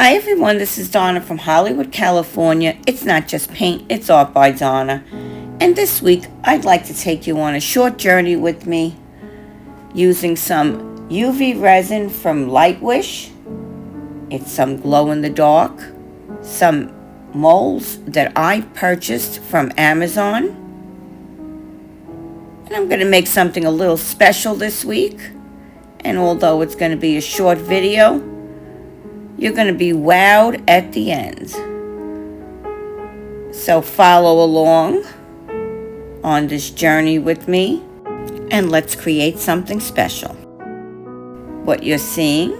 Hi everyone, this is Donna from Hollywood, California. It's not just paint, it's art by Donna. And this week, I'd like to take you on a short journey with me using some UV resin from Lightwish. It's some glow-in-the-dark, some molds that I purchased from Amazon. And I'm going to make something a little special this week. And although it's going to be a short video, you're going to be wowed at the end. So follow along on this journey with me and let's create something special. What you're seeing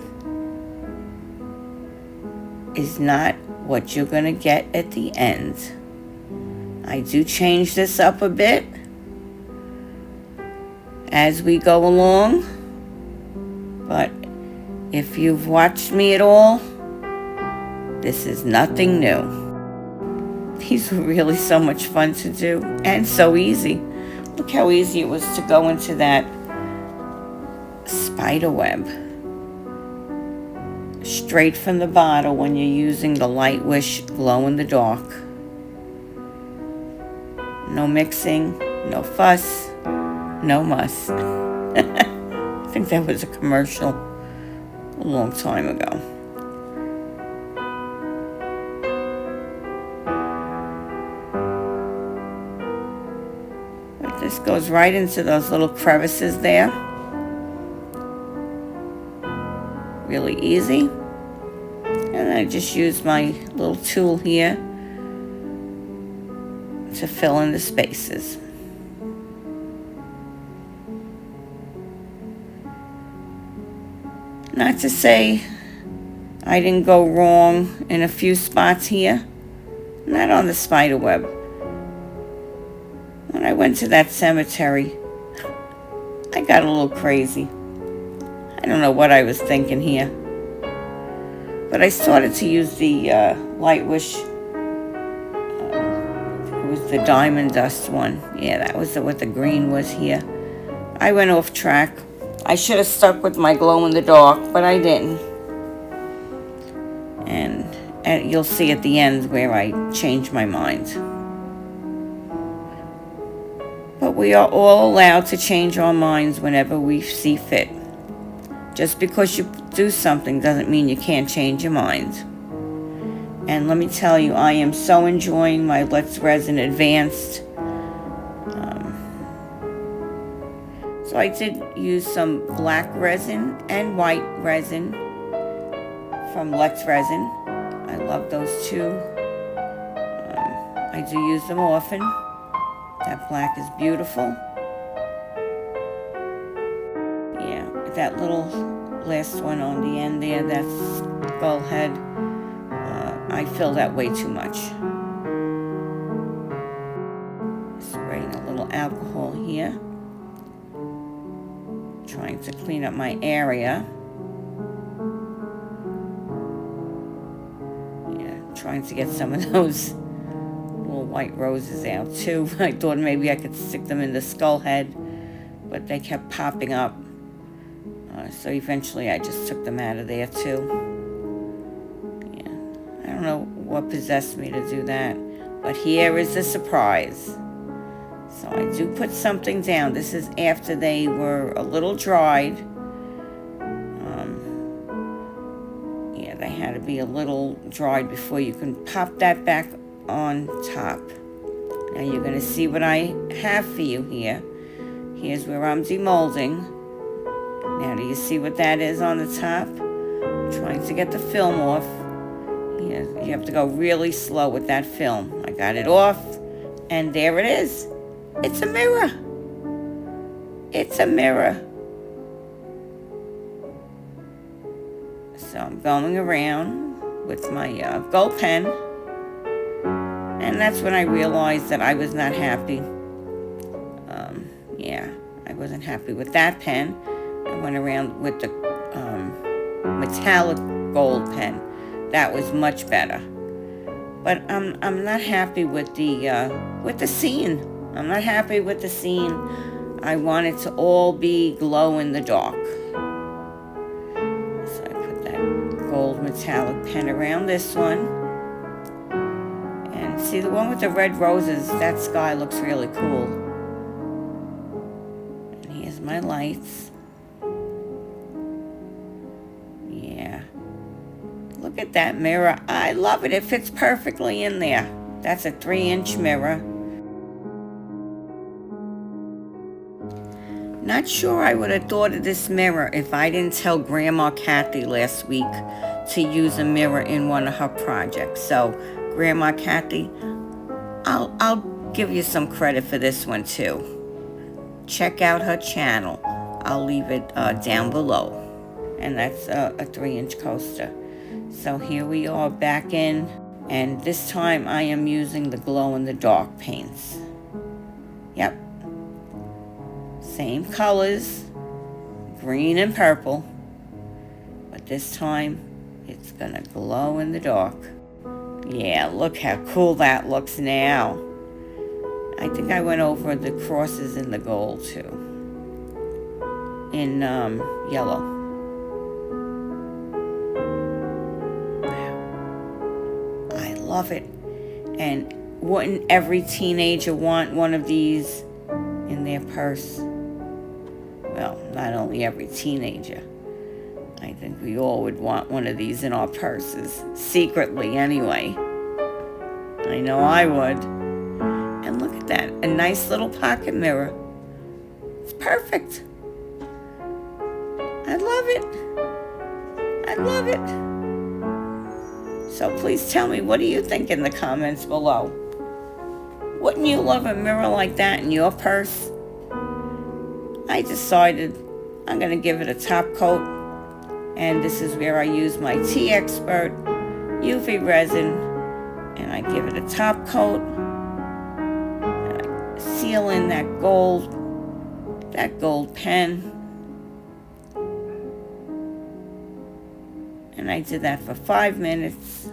is not what you're going to get at the end. I do change this up a bit as we go along, but if you've watched me at all, this is nothing new. These were really so much fun to do and so easy. Look how easy it was to go into that spider web straight from the bottle when you're using the Lightwish glow-in-the-dark. No mixing, no fuss, no muss. I think that was a commercial a long time ago. But this goes right into those little crevices there. Really easy. And I just use my little tool here to fill in the spaces. Not to say I didn't go wrong in a few spots here. Not on the spider web. When I went to that cemetery, I got a little crazy. I don't know what I was thinking here. But I started to use the Lightwish, it was the Diamond Dust one. Yeah, that was what the green was here. I went off track. I should have stuck with my glow-in-the-dark, but I didn't. And you'll see at the end where I changed my mind. But we are all allowed to change our minds whenever we see fit. Just because you do something doesn't mean you can't change your mind. And let me tell you, I am so enjoying my Let's Resin Advanced. So I did use some black resin and white resin from Let's Resin. I love those two. I do use them often. That black is beautiful. Yeah, that little last one on the end there, that's skull head. I fill that way too much. Spraying a little alcohol here. Trying to clean up my area. Yeah, trying to get some of those little white roses out too. I thought maybe I could stick them in the skull head, but they kept popping up. So eventually I just took them out of there too. Yeah, I don't know what possessed me to do that, but here is the surprise. So I do put something down. This is after they were a little dried. Yeah, they had to be a little dried before you can pop that back on top. Now you're going to see what I have for you here. Here's where I'm demolding. Now do you see what that is on the top? I'm trying to get the film off. Yeah, you have to go really slow with that film. I got it off, and there it is. It's a mirror. It's a mirror. So I'm going around with my gold pen. And that's when I realized that I was not happy. Yeah, I wasn't happy with that pen. I went around with the metallic gold pen. That was much better. But I'm not happy with the scene. I'm not happy with the scene. I want it to all be glow in the dark. So I put that gold metallic pen around this one. And see, the one with the red roses, that sky looks really cool. And here's my lights. Yeah. Look at that mirror. I love it. It fits perfectly in there. That's a 3-inch mirror. Not sure I would have thought of this mirror if I didn't tell Grandma Kathy last week to use a mirror in one of her projects. So, Grandma Kathy, I'll give you some credit for this one too. Check out her channel. I'll leave it down below. And that's a 3-inch coaster. So here we are back in, and this time I am using the glow-in-the-dark paints. Yep. Same colors, green and purple, but this time it's gonna glow in the dark. Yeah, look how cool that looks now. I think I went over the crosses in the gold too, in yellow. Wow, I love it. And wouldn't every teenager want one of these in their purse? Well, not only every teenager. I think we all would want one of these in our purses. Secretly, anyway. I know I would. And look at that. A nice little pocket mirror. It's perfect. I love it. I love it. So please tell me, what do you think in the comments below? Wouldn't you love a mirror like that in your purse? I decided I'm going to give it a top coat, and this is where I use my Teexpert UV Resin, and I give it a top coat, and I seal in that gold pen, and I did that for 5 minutes,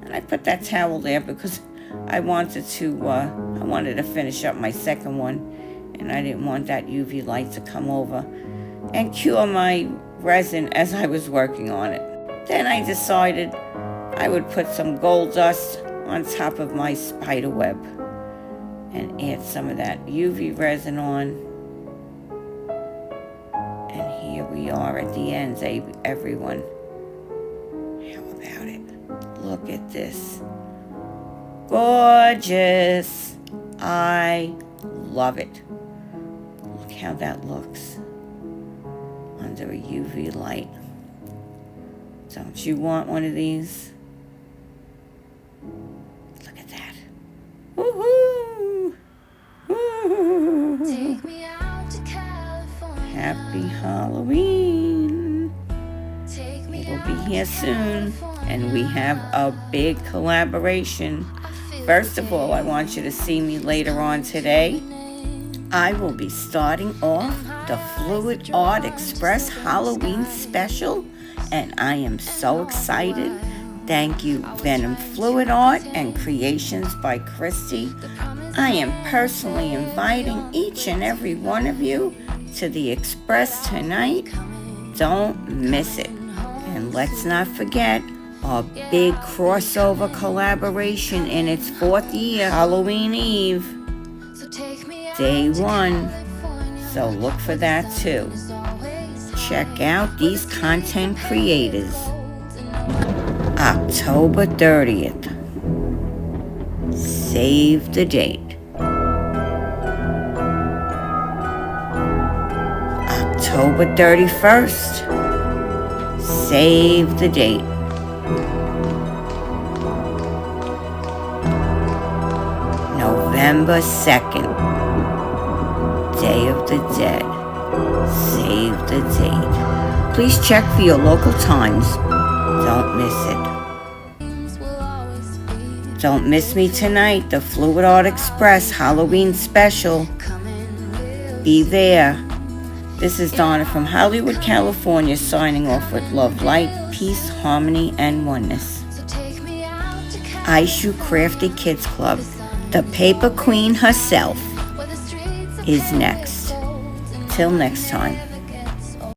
and I put that towel there because I wanted to finish up my second one. And I didn't want that UV light to come over and cure my resin as I was working on it. Then I decided I would put some gold dust on top of my spider web and add some of that UV resin on. And here we are at the end, everyone. How about it? Look at this. Gorgeous. I love it. How that looks under a UV light. Don't you want one of these? Look at that. Woohoo! Woo-hoo. Take me out to California. Happy Halloween. It'll be here soon, and we have a big collaboration. First of all, I want you to see me later on today. I will be starting off the Fluid Art Express Halloween special, and I am so excited. Thank you, Venom Fluid Art and Creations by Christy. I am personally inviting each and every one of you to the Express tonight. Don't miss it. And let's not forget our big crossover collaboration in its 4th year, Halloween Eve. Day 1, so look for that too. Check out these content creators. October 30th. Save the date. October 31st. Save the date. November 2nd. Day of the Dead. Save the date. Please check for your local times. Don't miss it. Don't miss me tonight, the Fluid Art Express Halloween special. Be there. This is Donna from Hollywood, California, signing off with love, light, peace, harmony, and oneness. ItsArtByDonna, the paper queen herself, is next. Till next time.